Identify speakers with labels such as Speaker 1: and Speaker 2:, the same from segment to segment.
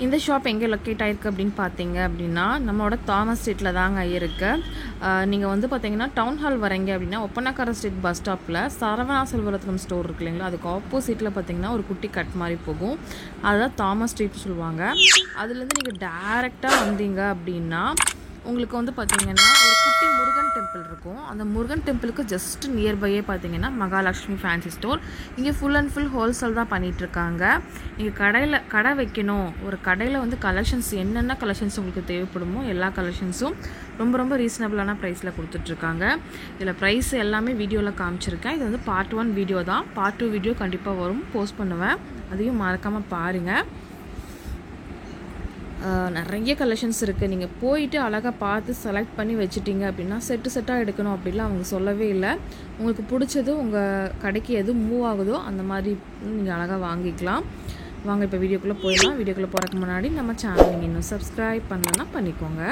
Speaker 1: இந்த ஷாப் எங்கே லொக்கேட் ஆகிருக்கு அப்படின்னு பார்த்தீங்க அப்படின்னா நம்மளோட தாமஸ் ஸ்ட்ரீட்டில் தாங்க இருக்குது. நீங்கள் வந்து பார்த்தீங்கன்னா டவுன் ஹால் வரீங்க அப்படின்னா ஒப்பனாக்கார ஸ்ட்ரீட் பஸ் ஸ்டாப்பில் சரவணா செல்வரத்னம் ஸ்டோர் இருக்கு இல்லைங்களா, அதுக்கு ஆப்போசிட்டில் பார்த்தீங்கன்னா ஒரு குட்டி கட் மாதிரி போகும். அதுதான் தாமஸ் ஸ்ட்ரீட் சொல்லுவாங்க. அதுலேருந்து நீங்கள் டேரெக்டாக வந்தீங்க அப்படின்னா உங்களுக்கு வந்து பார்த்தீங்கன்னா ஒரு குட்டி முருகன் டெம்பிள் இருக்கும். அந்த முருகன் டெம்பிளுக்கு ஜஸ்ட் நியர்பையே பார்த்தீங்கன்னா மகாலட்சுமி ஃபேன்சி ஸ்டோர். இங்கே ஃபுல் அண்ட் ஃபுல் ஹோல்சேல் தான் பண்ணிகிட்ருக்காங்க. நீங்கள் கடை வைக்கணும், ஒரு கடையில் வந்து கலெக்ஷன்ஸ் என்னென்ன கலெக்ஷன்ஸ் உங்களுக்கு தேவைப்படுமோ எல்லா கலெக்ஷன்ஸும் ரொம்ப ரொம்ப ரீசனபிளான ப்ரைஸில் கொடுத்துட்ருக்காங்க. இதில் ப்ரைஸ் எல்லாமே வீடியோவில் காமிச்சிருக்கேன். இது வந்து பார்ட் 1 வீடியோ தான். பார்ட் 2 வீடியோ கண்டிப்பாக வரும், போஸ்ட் பண்ணுவேன், அதையும் மறக்காமல் பாருங்கள். நிறைய கலெக்ஷன்ஸ் இருக்குது. நீங்கள் போயிட்டு அழகாக பார்த்து செலக்ட் பண்ணி வச்சுட்டிங்க அப்படின்னா செட்டாக எடுக்கணும் அப்படிலாம் அவங்க சொல்லவே இல்லை. உங்களுக்கு பிடிச்சது உங்கள் கடைக்கு எது மூவ் ஆகுதோ அந்த மாதிரி நீங்கள் அழகாக வாங்கிக்கலாம். வாங்க இப்போ வீடியோக்குள்ளே போயிடலாம். வீடியோக்குள்ளே போகிறதுக்கு முன்னாடி நம்ம சேனல் நீங்கள் இன்னும் சப்ஸ்கிரைப் பண்ணலன்னா பண்ணிக்கோங்க.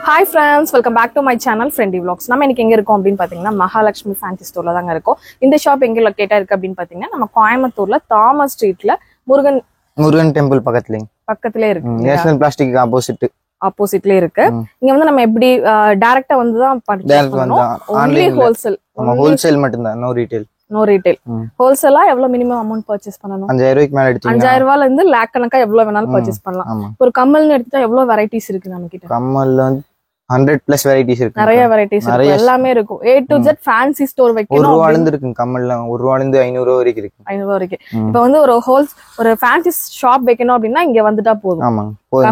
Speaker 2: Hi friends, welcome back to my channel friendy vlogs. நம்ம இன்னைக்கு எங்கே இருக்கோம் அப்படின்னு பார்த்தீங்கன்னா மகாலட்சுமி ஃபேன்சி ஸ்டோரில் தாங்க இருக்கோம். இந்த ஷாப் எங்கே லொக்கேட்டாக இருக்குது அப்படின்னு பார்த்தீங்கன்னா நம்ம கோயம்புத்தூரில் தாமஸ் ஸ்ட்ரீட்டில் முருகன் டெம்பிள் பக்கத்திலே இருக்கு.
Speaker 3: நேஷனல் பிளாஸ்டிக்
Speaker 2: ஆப்போசிட்லயே இருக்கு. இங்க வந்து நம்ம எப்படி டைரக்டா வந்து தான் பர்ச்சேஸ் பண்ணனும். only
Speaker 3: ஹோல்சேல் மட்டும் தான், நோ ரீட்டைல்.
Speaker 2: ஹோல்சேலா எவ்வளவு மினிமம் அமௌண்ட் பர்ச்சேஸ் பண்ணனும்?
Speaker 3: 5000 ரூபாய்க்கு மேல எடுத்தீங்கன்னா
Speaker 2: 5000 ரூபாயில இருந்து லாக் கணக்கா எவ்வளவு வேணாலும் பர்ச்சேஸ் பண்ணலாம். ஒரு கம்மல்னு எடுத்தா எவ்வளவு வெரைட்டிஸ் இருக்கு நம்ம கிட்ட?
Speaker 3: கம்மல்ல வந்து 100+ வெரைட்டிஸ் இருக்கு.
Speaker 2: நிறைய வெரைட்டிஸ் இருக்கு, எல்லாமே இருக்கும். A to Z fancy store வைக்கணும்.
Speaker 3: 1 ரூபாயில இருந்து இருக்கு கம்மல்ல, 1 ரூபாயில இருந்து 500 ரூபாய் வரைக்கும் இருக்கு. 500
Speaker 2: வரைக்கும். இப்போ வந்து ஒரு ஃபேன்சி ஷாப் வைக்கணும் அப்படின்னா இங்க வந்துட்டா போதும்.
Speaker 3: ஆமா,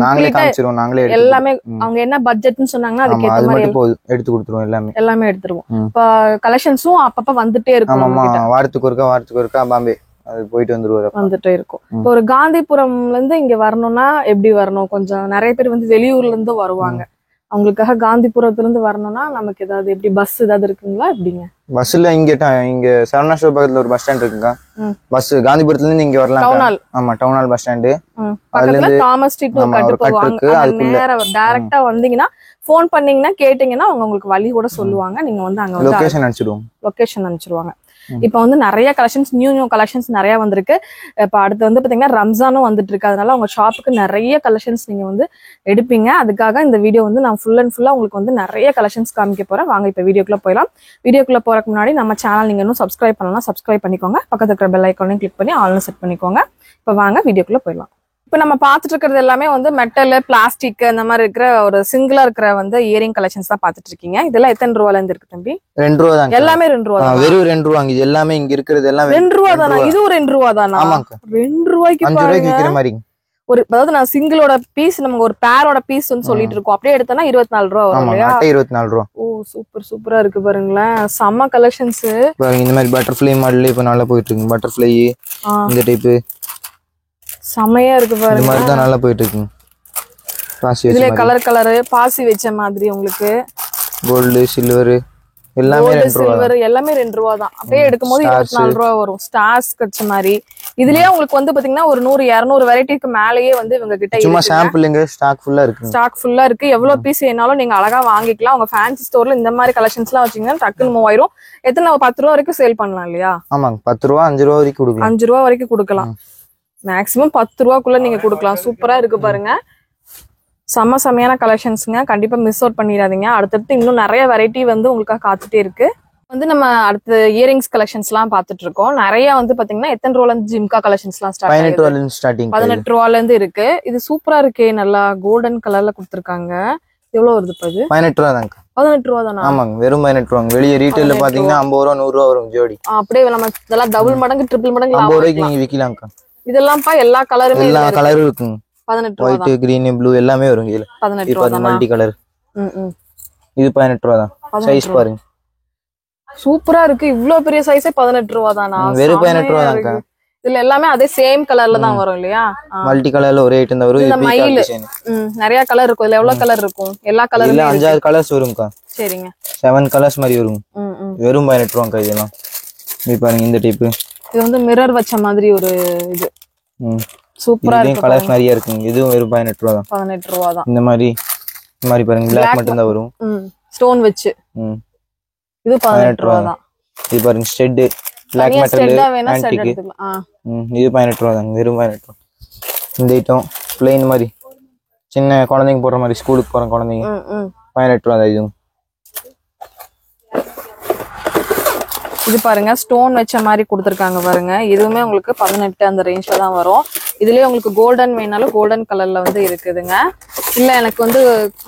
Speaker 3: நாங்களே காமிச்சிரோம், நாங்களே
Speaker 2: எல்லாமே அவங்க என்ன பட்ஜெட்னு சொன்னாங்கன்னா அதுக்கு ஏத்த மாதிரி
Speaker 3: எடுத்து கொடுத்துருவோம். எல்லாமே
Speaker 2: எடுத்துருவோம். இப்போ கலெக்ஷன்ஸும் அப்பப்ப வந்துட்டே இருக்கும்.
Speaker 3: ஆமா, வாரத்துக்கு ஒருக்கா பாம்பே அது போயிட்டு
Speaker 2: வந்துட்டே இருக்கும். இப்போ ஒரு காந்திபுரம்ல இருந்து இங்க வரணும்னா எப்படி வரணும்? கொஞ்சம் நிறைய பேர் வந்து வெளியூர்ல இருந்து வருவாங்க. அவங்களுக்காக காந்திபுரத்துல இருந்து வரணும்னா நமக்கு ஏதாவது எப்படி பஸ் ஏதாவது இருக்குங்களா? எப்படிங்க?
Speaker 3: பஸ்ல இங்க சரவணா ஸ்டோர் பக்கத்துல ஒரு பஸ் ஸ்டாண்ட் இருக்குங்க. பஸ் காந்திபுரத்துல இருந்து இங்க வரலாம். டவுன் ஹால் பஸ் ஸ்டாண்டு
Speaker 2: பக்கத்துல தாமஸ் ஸ்ட்ரீட் கட்டு போவாங்க. நேரா டைரக்டா வந்தீங்கன்னா போன் பண்ணீங்கன்னா கேட்டீங்கன்னா அவங்க உங்களுக்கு வழி கூட சொல்லுவாங்க. நீங்க வந்து அங்க
Speaker 3: லொகேஷன்
Speaker 2: அனுப்பிச்சிடுவாங்க. இப்ப வந்து நிறைய கலெக்ஷன்ஸ், நியூ கலெக்ஷன்ஸ் நிறைய வந்திருக்கு. இப்ப அடுத்து வந்து பாத்தீங்கன்னா ரம்ஜானும் வந்துட்டு இருக்கு. அதனால உங்க ஷாப்புக்கு நிறைய கலெக்ஷன்ஸ் நீங்க வந்து எடுப்பீங்க. அதுக்காக இந்த வீடியோ வந்து நான் ஃபுல் அண்ட் ஃபுல்லா உங்களுக்கு வந்து நிறைய கலெக்ஷன்ஸ் காமிக்க போறேன். வாங்க இப்ப வீடியோக்குள்ள போயிடலாம். வீடியோக்குள்ள போறதுக்கு முன்னாடி நம்ம சேனல் நீங்க இன்னும் சப்ஸ்கிரைப் பண்ணலாம், சப்ஸ்கிரைப் பண்ணிக்கோங்க. பக்கத்துல இருக்கிற பெல் ஐக்கானையும் கிளிக் பண்ணி ஆல்னு செட் பண்ணிக்கோங்க. இப்ப வாங்க வீடியோக்குள்ள போயிடலாம். இப்ப நம்ம பாத்துட்டு இருக்கிறது எல்லாமே வந்து மெட்டல், பிளாஸ்டிக் அந்த மாதிரி இருக்கிற ஒரு சிங்கிளா இருக்கிற வந்து இயரிங் கலெக்ஷன்ஸ் தான் பாத்துட்டு இருக்கீங்க. இதெல்லாம் எத்தனை ரூபாயில இருந்து இருக்கு தம்பி?
Speaker 3: 2 ரூபா தான்.
Speaker 2: எல்லாமே 2 ரூபா தான்.
Speaker 3: வெறும் 2 ரூபா. இது எல்லாமே இங்க இருக்கிறது எல்லாம்
Speaker 2: 2 ரூபா தானா? இது 2 ரூபா தானா?
Speaker 3: ஆமாங்க.
Speaker 2: 2 ரூபாய்க்கு
Speaker 3: 5 ரூபாய்க்கு விக்கிற மாதிரி.
Speaker 2: அதாவது நான் சிங்கிளோட பீஸ், நம்ம ஒரு பேரோட பீஸ் வந்து சொல்லிட்டு இருக்கோம். அப்படியே எடுத்தனா 24 ரூபா வரும் இல்லையா?
Speaker 3: 24 ரூபா.
Speaker 2: ஓ சூப்பரா இருக்கு பாருங்களேன். செம்ம கலெக்ஷன்ஸ்.
Speaker 3: இந்த மாதிரி பட்டர்ஃப்ளை மாடல் இப்ப நல்லா போயிட்டு இருக்கு. பட்டர்ஃப்ளை இந்த டைப்
Speaker 2: செமையா இருக்கு பாருங்க.
Speaker 3: இந்த மாதிரி தான் நல்லா போயிட்டு இருக்கு. பாசி
Speaker 2: இதுல கலர் பாசி வச்ச மாதிரி உங்களுக்கு
Speaker 3: கோல்ட், சில்வர் எல்லாமே 2 ரூபா.
Speaker 2: சில்வர் எல்லாமே 2 ரூபா தான். அப்படியே எடுக்கும்போது 24 ரூபா வரும். ஸ்டார்ஸ் கட்ச மாதிரி. இதுலயே உங்களுக்கு வந்து பாத்தீங்கன்னா ஒரு 100-200 வெரைட்டிக்கு மேலயே வந்து இவங்க கிட்ட
Speaker 3: சும்மா சாம்பிள்ங்க ஸ்டாக் ஃபுல்லா இருக்கு.
Speaker 2: எவ்வளவு பீஸ் வேணாலும் நீங்க அழகா வாங்கிக்கலாம். உங்க ஃபேன்சி ஸ்டோர்ல இந்த மாதிரி கலெக்ஷன்ஸ் எல்லாம் வச்சீங்கன்னா டக்குன்னு மூவ் ஆயிரும். எத்தனை 10 ரூபா வரைக்கும் சேல் பண்ணலாம் இல்லையா?
Speaker 3: ஆமாங்க, 10 ரூபா 5 ரூபா வரைக்கும் கொடுக்கலாம்.
Speaker 2: 5 ரூபா வரைக்கும் கொடுக்கலாம். மேக்ஸிமம் 10 ரூபாக்குள்ள நீங்க கொடுக்கலாம். சூப்பரா இருக்கு பாருங்க. செம்மையான கலெக்ஷன்ஸ்ங்க. கண்டிப்பா மிஸ் அவுட் பண்ணிடாதீங்க. அடுத்தடுத்து இன்னும் நிறைய வெரைட்டி வந்து உங்களுக்காக காத்துட்டே இருக்கு. வந்து நம்ம அடுத்து இயரிங்ஸ் கலெக்ஷன்ஸ் எல்லாம் பாத்துட்டு இருக்கோம். நிறைய வந்து பாத்தீங்கன்னா எத்தனை ரூபால இருந்து ஜிம்கா கலெக்ஷன்ஸ் எல்லாம் 18 ரூபால இருந்து இருக்கு. இது சூப்பரா இருக்கே, நல்லா கோல்டன் கலர்ல கொடுத்துருக்காங்க. எவ்வளவு வருது இப்ப? இது
Speaker 3: 18 ரூபா தாங்க.
Speaker 2: 18 ரூபா தானா?
Speaker 3: ஆமாங்க, வெறும் 18 ரூபா. வெளிய ரீட்டைல்ல பாத்தீங்கன்னா 50 ரூபா 100 ரூபா வரும் ஜோடி.
Speaker 2: அப்படியே நம்ம இதெல்லாம் டபுள் மடங்கு ட்ரிபிள் மடங்கு
Speaker 3: 50 ரூபாய்க்கு நீங்க விக்கலாம்க்கா.
Speaker 2: இதெல்லாம்ப்பா எல்லா கலருமே,
Speaker 3: எல்லா கலரும் இருக்குங்க.
Speaker 2: 18 ரூபா தான்.
Speaker 3: ஒயிட், கிரீன், ப்ளூ எல்லாமே வரும் இதுல.
Speaker 2: 18 ரூபா தான்.
Speaker 3: Multi colour. இது 18 ரூபா தான். சைஸ் பாருங்க.
Speaker 2: சூப்பரா இருக்கு. இவ்ளோ பெரிய சைஸே 18 ரூபா தானா?
Speaker 3: வெறும் 18 ரூபா தான்க்கா.
Speaker 2: இதுல எல்லாமே அதே சேம் கலர்ல தான் வரும் இல்லையா?
Speaker 3: மல்டி கலர்ல ஒரே ஐட்டம் தான் வரும்.
Speaker 2: இது மயில். நிறைய கலர் இருக்கும். இதுல எவ்வளவு கலர் இருக்கும்? எல்லா கலரும்
Speaker 3: இல்ல 5-6 கலர்ஸ் வரும்க்கா.
Speaker 2: சரிங்க.
Speaker 3: 7 கலர்ஸ் மாதிரி வரும். வெறும் 18 ரூபாய்க்கா இதெல்லாம். இது பாருங்க, இந்த டைப்.
Speaker 2: இது வந்து மிரர் வச்ச மாதிரி ஒரு இது. சூப்பரா இருக்கு.
Speaker 3: கலர்ஸ் நிறைய இருக்குங்க. இதுவும் வெறும் 18 ரூபா தான்.
Speaker 2: 18 ரூபா தான்.
Speaker 3: இந்த மாதிரி பாருங்க, பிளாக் மட்டும் தான் வரும்.
Speaker 2: ஸ்டோன் வச்சு. இது 18 ரூபா தான்.
Speaker 3: இது பாருங்க, ஸ்டெட் பிளாக் மெட்டல் ஆன்டிக். இது 18 ரூபா தான். வெறும் 18 ரூபா. இந்த ஐட்டம் பிளெயின் மாதிரி சின்ன குழந்தைங்க போடுற மாதிரி ஸ்கூலுக்கு போற குழந்தைங்க 18 ரூபா தான்.
Speaker 2: இது பாருங்க ஸ்டோன் வச்ச மாதிரி கொடுத்துருக்காங்க பாருங்க. இதுவுமே உங்களுக்கு 18 அந்த ரேஞ்ச்ல தான் வரும். இதுலயே உங்களுக்கு கோல்டன் வேணாலும் கோல்டன் கலர்ல வந்து இருக்குதுங்க. இல்ல எனக்கு வந்து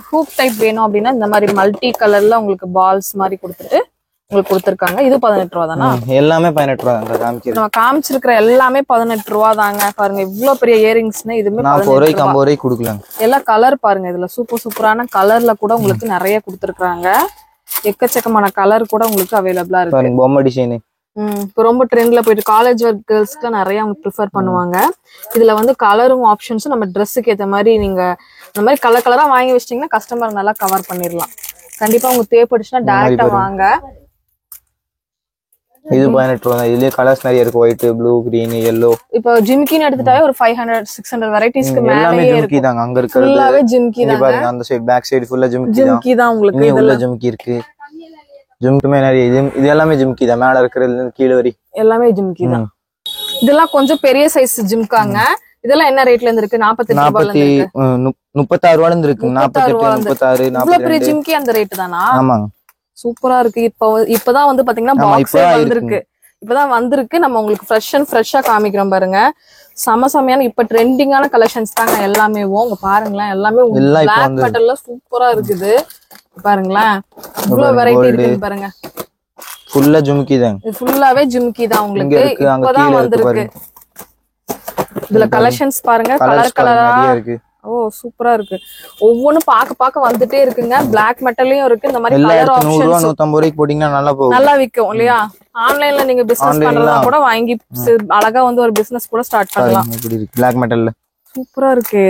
Speaker 2: ஹூப் டைப் வேணும் அப்படின்னா இந்த மாதிரி மல்டி கலர்ல உங்களுக்கு பால்ஸ் மாதிரி கொடுத்துட்டு உங்களுக்கு கொடுத்துருக்காங்க. இது 18 ரூபா தானா?
Speaker 3: எல்லாமே 18 ரூபா தான் காமிக்கிறேன்.
Speaker 2: நம்ம காமிச்சிருக்கிற எல்லாமே 18 ரூபா தாங்க. பாருங்க இவ்வளவு பெரிய இயரிங்ஸ்னா இதுமே
Speaker 3: 40 ரூபாய்க்கு 50 ரூபாய்க்கு கொடுக்கலாம்.
Speaker 2: எல்லாம் கலர் பாருங்க. இதுல சூப்பரான கலர்ல கூட உங்களுக்கு நிறைய கொடுத்துருக்காங்க. எக்கச்சக்கமான கலர் கூட உங்களுக்கு அவைலபிளா இருக்கு.
Speaker 3: பொம்மை டிசைன்
Speaker 2: இப்போ ரொம்ப ட்ரெண்ட்ல போயிட்டு காலேஜ் ஒர்க் கேர்ள்ஸ்க்கு நிறைய அவங்க ப்ரிஃபர் பண்ணுவாங்க. இதுல வந்து கலரும் ஆப்ஷன்ஸும் நம்ம ட்ரெஸ்ஸுக்கு ஏற்ற மாதிரி நீங்க இந்த மாதிரி கலரா வாங்கி வச்சிட்டீங்கன்னா கஸ்டமர் நல்லா கவர் பண்ணிடலாம். கண்டிப்பா உங்களுக்கு தேவைப்பட்டுச்சுன்னா டைரக்டா வாங்க.
Speaker 3: இது 18 ரூபா தான். இதுலயே கலர்ஸ் நிறைய இருக்கு. White, blue, green, yellow.
Speaker 2: இப்போ ஜிம்கின்னு எடுத்துட்டாவே ஒரு 500-600 வெரைட்டிஸ்க்கு
Speaker 3: மேலயே இருக்கு. தாங்க அங்க இருக்கிறது
Speaker 2: ஃபுல்லாவே ஜிம்கி தான்
Speaker 3: பாருங்க. அந்த சைடு பேக் சைடு ஃபுல்லா ஜிம்கி
Speaker 2: தான் உங்களுக்கு.
Speaker 3: இதுல ஜிம்கி இருக்கு. ஜிம்குமே நிறைய இது எல்லாமே ஜிம்கி தான். மேல இருக்கிறதுல இருந்து கீழ வரை எல்லாமே
Speaker 2: ஜிம்கி தான். இதெல்லாம் கொஞ்சம் பெரிய சைஸ் ஜிம்காங்க. இதெல்லாம் என்ன ரேட்ல இருந்து இருக்கு? 48 ரூபாயில இருந்து
Speaker 3: 36 ரூபாயில இருந்து இருக்கு. 48, 36, 42.
Speaker 2: இவ்வளவு பெரிய ஜிம்கி அந்த ரேட் தானா?
Speaker 3: ஆமாங்க.
Speaker 2: சூப்பரா இருக்கு. இப்பதான் வந்து பாத்தீங்கன்னா பாக்ஸே வந்திருக்கு. இப்பதான் வந்திருக்கு. நம்ம உங்களுக்கு ஃப்ரெஷ்ஷா காமிக்கிறோம் பாருங்க. செமையான இப்ப ட்ரெண்டிங்கான கலெக்ஷன்ஸ் தாங்க எல்லாமே. உங்க பாருங்களேன் எல்லாமே பிளாக் மெட்டல்ல சூப்பரா இருக்குது. பாருங்களேன் இவ்வளவு வெரைட்டி இருக்கு பாருங்க.
Speaker 3: ஃபுல்லா ஜிம்கி தான்.
Speaker 2: இது ஃபுல்லாவே ஜிம்கி தான் உங்களுக்கு. இப்பதான் வந்திருக்கு. இதுல கலெக்ஷன்ஸ் பாருங்க கலரா
Speaker 3: இருக்கு.
Speaker 2: ஓ சூப்பரா இருக்கு. ஒவ்வொன்னும் பாக்க வந்துட்டே இருக்குங்க. பிளாக் மெட்டல்லயும் இருக்கு. இந்த மாதிரி கலர் ஆப்ஷன்ஸ்
Speaker 3: 150 ரூபாய்க்கு போட்டீங்கன்னா நல்லா
Speaker 2: விக்கும் இல்லையா? ஆன்லைன்ல நீங்க பிசினஸ் பண்றதா கூட வாங்கி அழகா வந்து ஒரு பிசினஸ் கூட ஸ்டார்ட் பண்ணலாம்.
Speaker 3: இப்படி இருக்கு பிளாக் மெட்டல்ல.
Speaker 2: சூப்பரா இருக்கு.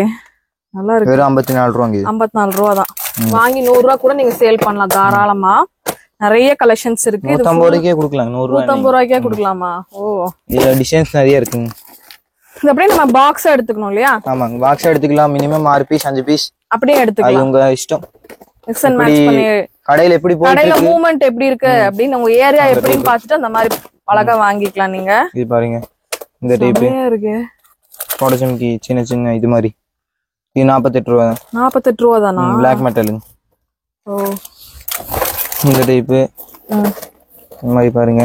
Speaker 2: நல்லா இருக்கு.
Speaker 3: வெறும் 54 ரூபாங்க.
Speaker 2: 54 ரூபா தான். வாங்கி 100 ரூபா கூட நீங்க சேல் பண்ணலாம் தாராளமா. நிறைய கலெக்ஷன்ஸ் இருக்கு.
Speaker 3: 150 ரூபாய்க்கே கொடுக்கலாம்.
Speaker 2: 150 ரூபாய்க்கே கொடுக்கலாமா? ஓ
Speaker 3: இதுல டிசைன்ஸ் நிறைய இருக்குங்க.
Speaker 2: இது அப்படியே நம்ம பாக்ஸா எடுத்துக்கணும் இல்லையா?
Speaker 3: ஆமாங்க பாக்ஸா எடுத்துக்கலாம். மினிமம் 6 பீஸ் 5 பீஸ்
Speaker 2: அப்படியே எடுத்துக்கலாம்.
Speaker 3: அது உங்க இஷ்டம்.
Speaker 2: மிக்ஸ் அண்ட் மேட்ச் பண்ணி
Speaker 3: கடையில எப்படி போயிட்டு
Speaker 2: கடையில மூவ்மெண்ட் எப்படி இருக்கு அப்படின்னு உங்க ஏரியா எப்படின்னு பார்த்துட்டு அந்த மாதிரி அழகா வாங்கிக்கலாம் நீங்க.
Speaker 3: இது பாருங்க இந்த டைப்
Speaker 2: இருக்கு.
Speaker 3: போட ஜிம்கி சின்ன இது மாதிரி. இது 48 ரூபா தான்.
Speaker 2: 48 ரூபா தானா?
Speaker 3: பிளாக் மெட்டலுங்க.
Speaker 2: ஓ
Speaker 3: இந்த டைப் இந்த மாதிரி பாருங்க.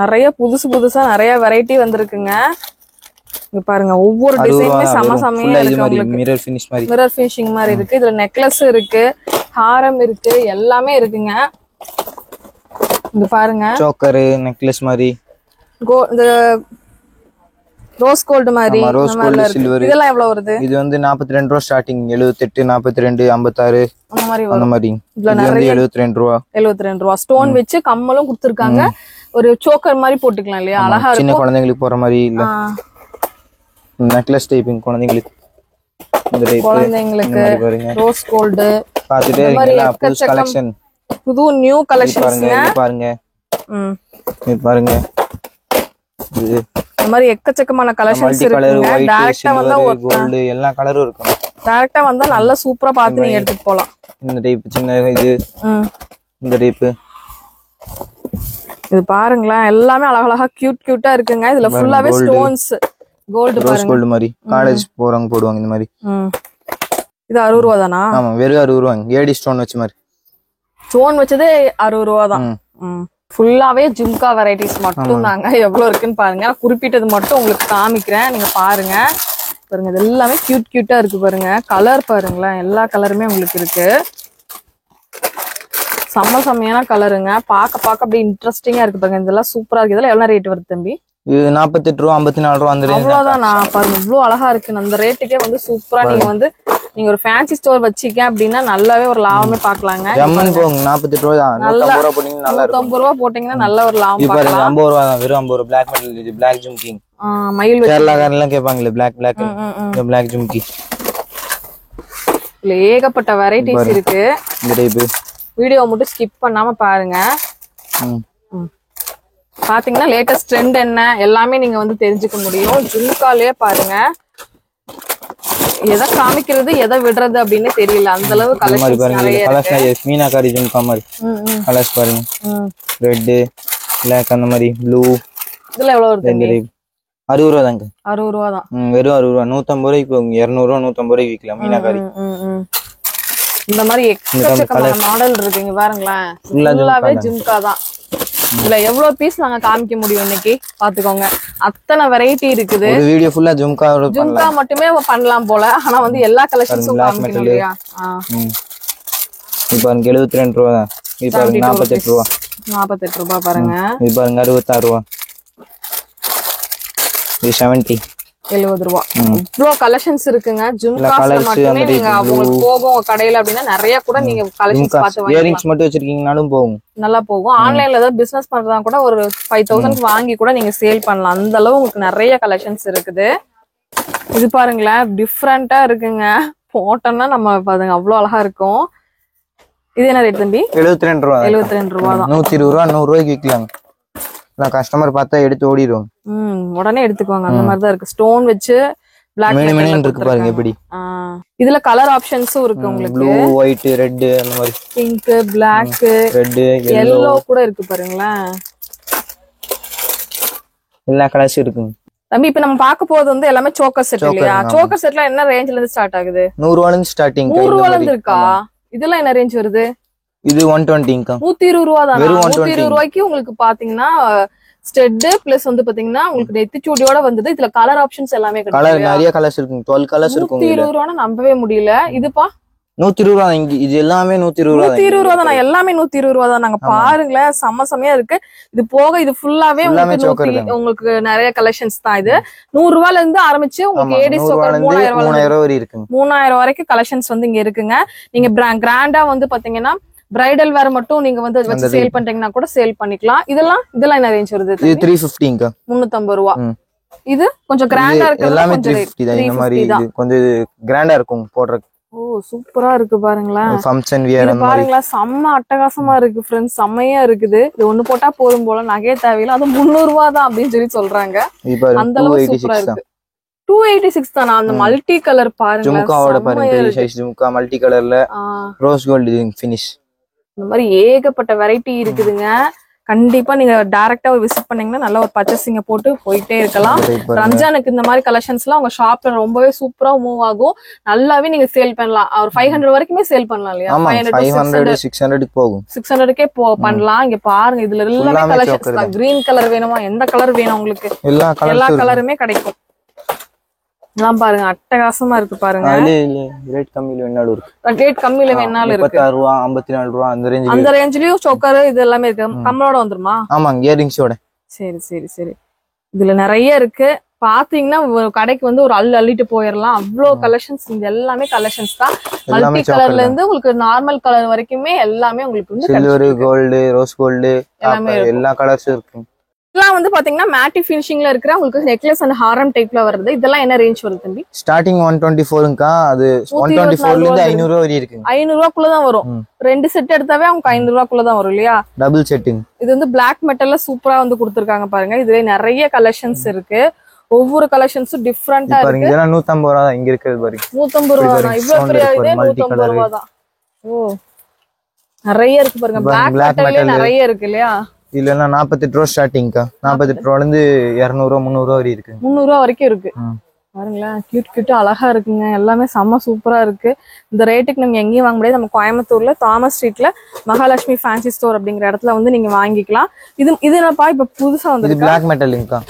Speaker 2: நிறைய புதுசா நிறைய வெரைட்டி வந்திருக்குங்க. இங்க பாருங்க ஒவ்வொரு டிசைனுமே செமையா இருக்கு. உங்களுக்கு
Speaker 3: மிரர் ஃபினிஷ் மாதிரி
Speaker 2: மிரர் ஃபினிஷிங் மாதிரி இருக்கு. இதுல நெக்லஸ் இருக்கு, ஹாரம் இருக்கு, எல்லாமே இருக்குங்க. இங்க பாருங்க
Speaker 3: சோக்கர் நெக்லஸ் மாதிரி
Speaker 2: இந்த ரோஸ் கோல்ட் மாதிரி
Speaker 3: ரோஸ் கோல்ட் சில்வர்.
Speaker 2: இதெல்லாம் எவ்வளவு வருது?
Speaker 3: இது வந்து 42 ரூபா ஸ்டார்டிங். 78, 42, 56 அந்த மாதிரி. இது வந்து 72 ரூபா.
Speaker 2: 72 ரூபா. ஸ்டோன் வச்சு கம்மலும் கொடுத்திருக்காங்க. ஒரு சோக்கர் மாதிரி போட்டுக்கலாம் இல்லையா? அழகா இருக்கும்.
Speaker 3: சின்ன குழந்தைங்களுக்கு போற மாதிரி இல்ல. நெக்லஸ் டைப்பிங் குழந்தைங்களுக்கு. இந்த டைப்
Speaker 2: குழந்தைங்களுக்கு ரோஸ் கோல்ட்
Speaker 3: பாத்துட்டே இருக்கீங்களா? புது கலெக்ஷன்,
Speaker 2: புது நியூ கலெக்ஷன்ஸ்
Speaker 3: பாருங்க. இது பாருங்க. இது
Speaker 2: இந்த மாதிரி எக்கச்சக்கமான கலெக்ஷன்ஸ் இருக்குங்க. டைரக்டா வந்தா
Speaker 3: கோல்ட் எல்லா கலரும் இருக்கும்.
Speaker 2: டைரக்டா வந்தா நல்லா சூப்பரா பார்த்து நீங்க எடுத்துட்டு போலாம்.
Speaker 3: இந்த டைப் சின்ன இது இந்த டைப்
Speaker 2: இது பாருங்களேன் எல்லாமே அழகழகா கியூட்டா இருக்குங்க. இதுல ஃபுல்லாவே ஸ்டோன்ஸ் கோல்ட் பாருங்க.
Speaker 3: ரோஸ் கோல்ட் மாதிரி காலேஜ் போறவங்க போடுவாங்க இந்த மாதிரி.
Speaker 2: இது 60 ரூபா தானா?
Speaker 3: ஆமா வெறும் 60 ரூபா. ஏடி ஸ்டோன் வச்ச மாதிரி.
Speaker 2: ஸ்டோன் வச்சதே 60 ரூபா தான். ஃபுல்லாவே ஜிம்கா வெரைட்டிஸ் மட்டும் தாங்க. எவ்வளவு இருக்குன்னு பாருங்க. குறிப்பிட்டது மட்டும் உங்களுக்கு காமிக்கிறேன், நீங்க பாருங்க. பாருங்க இது எல்லாமே கியூட்டா இருக்கு பாருங்க. கலர் பாருங்களேன், எல்லா கலருமே உங்களுக்கு இருக்கு. செம்மையான கலருங்க. பாக்க அப்படியே இன்ட்ரெஸ்டிங்கா இருக்கு பாருங்க. இதெல்லாம் சூப்பரா இருக்கு. இதெல்லாம் எவ்வளவு ரேட் வருது தம்பி?
Speaker 3: இது 48 ரூபா 54 ரூபா அந்த ரேஞ்ச்.
Speaker 2: அவ்வளவுதான். நான் பாருங்க இவ்வளவு அழகா இருக்கு. அந்த ரேட்டுக்கே வந்து சூப்பரா நீங்க ஒரு ஃபேன்சி ஸ்டோர் வச்சிக்க அப்படின்னா நல்லாவே ஒரு லாபமே பாக்கலாங்க.
Speaker 3: ஜம்மன் போங்க 48 ரூபா தான். 150 ரூபா போட்டீங்கன்னா நல்லா இருக்கும்.
Speaker 2: 150 ரூபா போட்டீங்கன்னா நல்ல ஒரு லாபம்
Speaker 3: பாக்கலாம். பாருங்க 50 ரூபா தான். வெறும் 50 ரூபா. பிளாக் மெட்டல் இது பிளாக் ஜிம்கி.
Speaker 2: மயில்
Speaker 3: கேரளாக்காரங்க எல்லாம் கேட்பாங்கல பிளாக் இந்த பிளாக் ஜிம்கி.
Speaker 2: ஏகப்பட்ட வெரைட்டிஸ் இருக்கு.
Speaker 3: இந்த டைப்
Speaker 2: வீடியோ மட்டும் ஸ்கிப் பண்ணாம பாருங்க. பாத்தீங்கன்னா லேட்டஸ்ட் ட்ரெண்ட் என்ன எல்லாமே நீங்க வந்து தெரிஞ்சுக்க முடியும். ஜிம்காலே பாருங்க. எதை காமிக்கிறது எதை விடுறது அப்படின்னு தெரியல. அந்த அளவு கலெக்ஷன்ஸ் நிறைய
Speaker 3: இருக்கு. மீனாகாரி ஜிம்கா மாதிரி கலர்ஸ் பாருங்க. ரெட், பிளாக் அந்த மாதிரி ப்ளூ.
Speaker 2: இதெல்லாம் எவ்வளவு வருது?
Speaker 3: 60 ரூபா தாங்க.
Speaker 2: 60 ரூபா தான்.
Speaker 3: வெறும் 60 ரூபா. 150 ரூபாய்க்கு 200 ரூபா 150 ரூபாய்க்கு விற்கலாம் மீனாக்காரி.
Speaker 2: இந்த மாதிரி எக்கச்சக்கமான மாடல் இருக்கு. இங்க பாருங்களேன், ஃபுல்லாவே ஜிம்கா தான். இதுல எவ்வளவு பீஸ் நாங்க காமிக்க முடியும் இன்னைக்கு பாத்துக்கோங்க. அத்தனை வெரைட்டி இருக்குது.
Speaker 3: ஒரு வீடியோ ஃபுல்லா ஜும்கா
Speaker 2: மட்டுமே பண்ணலாம் போல. ஆனா வந்து எல்லா கலெக்ஷன்ஸும் காமிக்கணும் இல்லையா?
Speaker 3: இப்போ 72 ரூபா தான். இப்போ 48 ரூபா.
Speaker 2: 48 ரூபா பாருங்க.
Speaker 3: இது பாருங்க 66 ரூபா. இது 70
Speaker 2: ரூபா. இவ்ளோ கலெக்ஷன்ஸ் இருக்குங்க. ஜும்காஸ்ல மட்டுமே நீங்க உங்களுக்கு போகும் கடையில அப்படின்னா நிறைய கூட நீங்க கலெக்ஷன்ஸ் பார்த்து வாங்கலாம்.
Speaker 3: இயரிங்ஸ் மட்டும் வச்சிருக்கீங்கனாலும் போகும், நல்லா
Speaker 2: போகும். ஆன்லைன்ல ஏதாவது பிசினஸ் பண்றதா கூட ஒரு 5000 வாங்கி கூட நீங்க சேல் பண்ணலாம். அந்த அளவு உங்களுக்கு நிறைய கலெக்ஷன்ஸ் இருக்குது. இது பாருங்களேன், டிஃப்ரெண்டா இருக்குங்க. போட்டோம்னா நம்ம பாருங்க அவ்வளவு அழகா இருக்கும். இது என்ன ரேட் தம்பி?
Speaker 3: 72 ரூபா.
Speaker 2: 72 ரூபா தான்.
Speaker 3: 120 ரூபா 100 ரூபாய்க்கு விற்கலாம். நான் கஸ்டமர் பார்த்தா எடுத்து ஓடிடுவோம்.
Speaker 2: உடனே எடுத்துக்குவாங்க. அந்த மாதிரி தான் இருக்கு. ஸ்டோன் வச்சு பிளாக்
Speaker 3: இருக்கு பாருங்க எப்படி.
Speaker 2: இதுல கலர் ஆப்ஷன்ஸும் இருக்கு உங்களுக்கு.
Speaker 3: ப்ளூ, ஒயிட், ரெட், அந்த மாதிரி
Speaker 2: பிங்க், பிளாக்,
Speaker 3: ரெட்,
Speaker 2: yellow கூட இருக்கு பாருங்களேன்.
Speaker 3: எல்லா கலர்ஸும் இருக்கு.
Speaker 2: தம்பி இப்ப நம்ம பார்க்க போறது வந்து எல்லாமே சோக்கர் செட் இல்லையா? சோக்கர் செட்ல என்ன ரேஞ்ச்ல இருந்து ஸ்டார்ட் ஆகுது?
Speaker 3: 100 ரூபாயில இருந்து ஸ்டார்டிங்.
Speaker 2: 100 ரூபாயில இருந்து இருக்கா? இதெல்லாம் என்ன ரேஞ்ச் வருது?
Speaker 3: இது 120ங்க.
Speaker 2: 120 ரூபா தான். 120 ரூபாய்க்கு உங்களுக்கு பாத்தீங்கன்னா ஸ்டெட் பிளஸ் வந்து பாத்தீங்கன்னா உங்களுக்கு நெத்திச்சூடியோட வந்தது. இதுல கலர் ஆப்ஷன்ஸ் எல்லாமே கிடைக்கும்.
Speaker 3: கலர் நிறைய கலர்ஸ் இருக்கு. 12 கலர்ஸ் இருக்கு.
Speaker 2: 120 ரூபானா நம்பவே முடியல. இதுப்பா
Speaker 3: 120 ரூபா. இங்க இது எல்லாமே 120 ரூபா.
Speaker 2: 120 ரூபா தான். எல்லாமே 120 ரூபா தான். நாங்க பாருங்களேன், செமையா இருக்கு. இது போக இது ஃபுல்லாவே உங்களுக்கு நிறைய கலெக்ஷன்ஸ் தான். இது 100 ரூபாயில இருந்து ஆரம்பிச்சு உங்களுக்கு ஏடிஸ் 3000
Speaker 3: வரை இருக்கு.
Speaker 2: 3000 வரைக்கும் கலெக்ஷன்ஸ் வந்து இங்க இருக்குங்க. நீங்க கிராண்டா வந்து பாத்தீங்கன்னா பிரைடல் வேர் மட்டும் நீங்க வந்து வச்சு சேல் பண்றீங்கன்னா கூட சேல் பண்ணிக்கலாம். இதெல்லாம் என்ன ரேஞ்ச் வருது?
Speaker 3: இது 350ங்க.
Speaker 2: 350 ரூபா. இது கொஞ்சம் கிராண்டா இருக்கு.
Speaker 3: எல்லாமே 350 தான். இந்த மாதிரி இது கொஞ்சம் கிராண்டா இருக்கும் போடுறதுக்கு.
Speaker 2: ஓ சூப்பரா இருக்கு பாருங்களேன்.
Speaker 3: ஃபங்க்ஷன் வியர் அந்த மாதிரி
Speaker 2: பாருங்களா, செம்ம அட்டகாசமா இருக்கு फ्रेंड्स. செம்மையா இருக்குது. இது ஒண்ணு போட்டா போதும் போல, நகையே தேவையில்லை. அது 300 ரூபா தான் அப்படின்னு சொல்லி சொல்றாங்க. அந்த அளவுக்கு சூப்பரா இருக்கு. 286 தானா? அந்த மல்டி கலர் பாருங்க.
Speaker 3: ஜும்காவோட பாருங்க, பெரிய சைஸ் ஜும்கா மல்டி கலர்ல ரோஸ் கோல்ட் ஃபினிஷ்.
Speaker 2: இந்த மாதிரி ஏகப்பட்ட வெரைட்டி இருக்குதுங்க. கண்டிப்பா நீங்க டைரக்டா விசிட் பண்ணீங்கன்னா நல்ல ஒரு பர்ச்சேசிங்க போட்டு போயிட்டே இருக்கலாம். ரம்ஜானுக்கு இந்த மாதிரி கலெக்ஷன்ஸ் எல்லாம் உங்க ஷாப்ல ரொம்பவே சூப்பரா மூவ் ஆகும். நல்லாவே நீங்க சேல் பண்ணலாம். ஒரு 500 வரைக்குமே சேல் பண்ணலாம் இல்லையா?
Speaker 3: 500 600 போகும்.
Speaker 2: 600க்கே பண்ணலாம். இங்க பாருங்க, இதுல எல்லாமே கலெக்ஷன்ஸ் தான். கிரீன் கலர் வேணுமா, எந்த கலர் வேணும் உங்களுக்கு, எல்லா கலருமே கிடைக்கும். எல்லாம் பாருங்க அட்டகாசமா இருக்கு பாருங்க.
Speaker 3: ரேட் கம்மியில வேணாலும் இருக்கு.
Speaker 2: ரேட் கம்மியில வேணாலும் இருக்கு.
Speaker 3: 36 ரூபா 54 ரூபா
Speaker 2: அந்த ரேஞ்சிலயும் சோக்கர் இது எல்லாமே இருக்கு. கம்மலோட வந்துருமா?
Speaker 3: ஆமாங்க, இயரிங்ஸோட.
Speaker 2: சரி சரி சரி. இதுல நிறைய இருக்கு. பாத்தீங்கன்னா கடைக்கு வந்து ஒரு அள்ளிட்டு போயிடலாம். அவ்வளவு கலெக்ஷன்ஸ். இது எல்லாமே கலெக்ஷன்ஸ் தான். மல்டி கலர்ல இருந்து உங்களுக்கு நார்மல் கலர் வரைக்குமே எல்லாமே உங்களுக்கு வந்து
Speaker 3: சில்வர், கோல்டு, ரோஸ் கோல்டு எல்லா கலர்ஸும் இருக்கு.
Speaker 2: இதெல்லாம் வந்து பாத்தீங்கன்னா மேட்டி ஃபினிஷிங்ல இருக்கிற உங்களுக்கு நெக்லஸ் அண்ட் ஹாரம் டைப்ல வருது. இதெல்லாம் என்ன ரேஞ்ச் வருது தம்பி?
Speaker 3: ஸ்டார்டிங் 124ங்கா. அது 124ல இருந்து 500 ரூபாய் வரை இருக்கு. 500
Speaker 2: ரூபாய்க்குள்ள தான் வரும். ரெண்டு செட் எடுத்தாவே உங்களுக்கு 500 ரூபாய்க்குள்ள தான் வரும் இல்லையா?
Speaker 3: Double setting. இது
Speaker 2: வந்து பிளாக் மெட்டல்ல சூப்பரா வந்து கொடுத்திருக்காங்க பாருங்க. இதுல நிறைய கலெக்ஷன்ஸ் இருக்கு. ஒவ்வொரு கலெக்ஷன்ஸும் டிஃபரெண்டா இருக்கு.
Speaker 3: இதெல்லாம் 150 ரூபாய் தான். இங்க இருக்குது பாருங்க
Speaker 2: 150 ரூபாய் தான். இவ்வளவு பெரிய இதே 150 ரூபாய் தான். ஓ நிறைய இருக்கு பாருங்க. பிளாக் மெட்டல்ல நிறைய இருக்கு இல்லையா?
Speaker 3: இல்லன்னா 48 ரூபா ஸ்டார்டிங்கா. 48 ரூபால இருந்து 200 ரூபா 300 ரூபா வரை இருக்கு.
Speaker 2: 300 ரூபா வரைக்கும் இருக்கு. பாருங்களேன், கியூட் அழகா இருக்குங்க. எல்லாமே செம்ம சூப்பரா இருக்கு. இந்த ரேட்டுக்கு நீங்க எங்கேயும் வாங்க முடியாது. நம்ம கோயம்புத்தூர்ல தாமஸ் ஸ்ட்ரீட்ல மகாலட்சுமி ஃபேன்சி ஸ்டோர் அப்படிங்கிற இடத்துல வந்து நீங்க வாங்கிக்கலாம். இது என்னப்பா இப்ப புதுசா வந்து
Speaker 3: பிளாக் மெட்டல்ங்கா.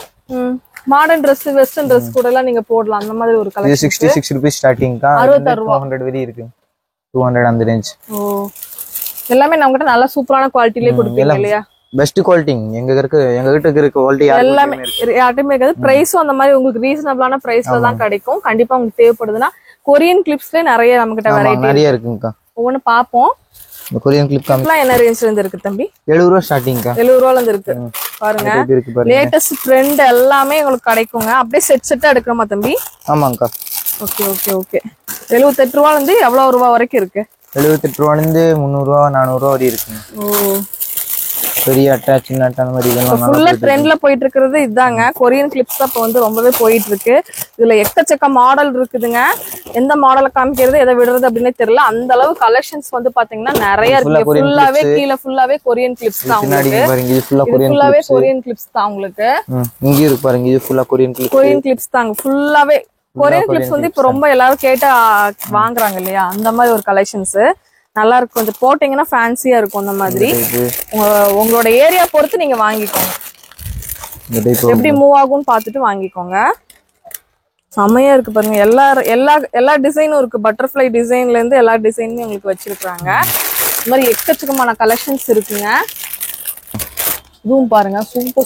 Speaker 2: மாடர்ன் Dress, வெஸ்டர்ன் Dress கூட எல்லாம் நீங்க போடலாம். அந்த மாதிரி ஒரு கலெக்ஷன்.
Speaker 3: 66 ரூபீஸ் ஸ்டார்டிங்கா.
Speaker 2: 66 ரூபா
Speaker 3: 200 வரை இருக்கு. 200 அந்த ரேஞ்ச்.
Speaker 2: ஓ எல்லாமே நம்மகிட்ட நல்ல சூப்பரான குவாலிட்டிலே கொடுப்பீங்க இல்லையா?
Speaker 3: பெஸ்ட் குவாலிட்டி எங்க கிட்ட இருக்க குவாலிட்டி
Speaker 2: எல்லாமே யார்ட்டுமே இருக்காது. பிரைஸும் அந்த மாதிரி உங்களுக்கு ரீசனபிளான பிரைஸ்ல தான் கிடைக்கும். கண்டிப்பா உங்களுக்கு தேவைப்படுதுன்னா கொரியன் கிளிப்ஸ்ல நிறைய நம்ம கிட்ட வெரைட்டி
Speaker 3: நிறைய இருக்குங்கக்கா.
Speaker 2: ஒவ்வொன்னு பாப்போம்.
Speaker 3: இந்த கொரியன் கிளிப் காமிக்கலாம்.
Speaker 2: என்ன ரேஞ்ச்ல இருந்து இருக்கு தம்பி?
Speaker 3: 70 ரூபா ஸ்டார்டிங்கா.
Speaker 2: 70 ரூபால இருந்து இருக்கு பாருங்க. லேட்டஸ்ட் ட்ரெண்ட் எல்லாமே உங்களுக்கு கிடைக்குங்க. அப்படியே செட்டா எடுக்கணுமா தம்பி?
Speaker 3: ஆமாங்கக்கா.
Speaker 2: Okay okay okay. 78 ரூபால இருந்து எவ்வளவு ரூபா வரைக்கும் இருக்கு?
Speaker 3: 78 ரூபால இருந்து 300 ரூபா 400 ரூபா வரை இருக்குங்க.
Speaker 2: ஓ
Speaker 3: பெரிய அட்டை சின்ன அட்டை அந்த மாதிரி இதெல்லாம்
Speaker 2: ஃபுல்லா ட்ரெண்ட்ல போயிட்டு இருக்கிறது இதுதாங்க. கொரியன் கிளிப்ஸ் தான் இப்போ வந்து ரொம்பவே போயிட்டு இருக்கு. இதுல எக்கச்சக்க மாடல் இருக்குதுங்க. எந்த மாடலை காமிக்கிறது எதை விடுறது அப்படின்னே தெரியல. அந்த அளவு கலெக்ஷன்ஸ் வந்து பாத்தீங்கன்னா நிறைய இருக்கு. ஃபுல்லாவே கீழே ஃபுல்லாவே கொரியன் கிளிப்ஸ் தான் உங்களுக்கு.
Speaker 3: இது
Speaker 2: ஃபுல்லாவே கொரியன் கிளிப்ஸ் தான் உங்களுக்கு.
Speaker 3: இங்க இருக்கு பாருங்க, இது ஃபுல்லா கொரியன்
Speaker 2: கிளிப்ஸ் தாங்க. ஃபுல்லாவே கொரியன் கிளிப்ஸ் வந்து இப்ப ரொம்ப எல்லாரும் கேட்டா வாங்குறாங்க இல்லையா, அந்த மாதிரி ஒரு கலெக்ஷன்ஸ் நல்லா இருக்கும். கொஞ்சம் போட்டீங்கன்னா ஃபேன்சியா இருக்கும். அந்த மாதிரி உங்களோட ஏரியா பொறுத்து நீங்க வாங்கிக்கோங்க. எப்படி மூவ் ஆகும்னு பார்த்துட்டு வாங்கிக்கோங்க. செமையா இருக்கு பாருங்க. எல்லா டிசைனும் இருக்கு. பட்டர்ஃப்ளை டிசைன்ல இருந்து எல்லா டிசைனுமே உங்களுக்கு வச்சிருக்காங்க. இந்த மாதிரி எக்கச்சக்கமான கலெக்ஷன்ஸ் இருக்குங்க. இதுவும் பாருங்க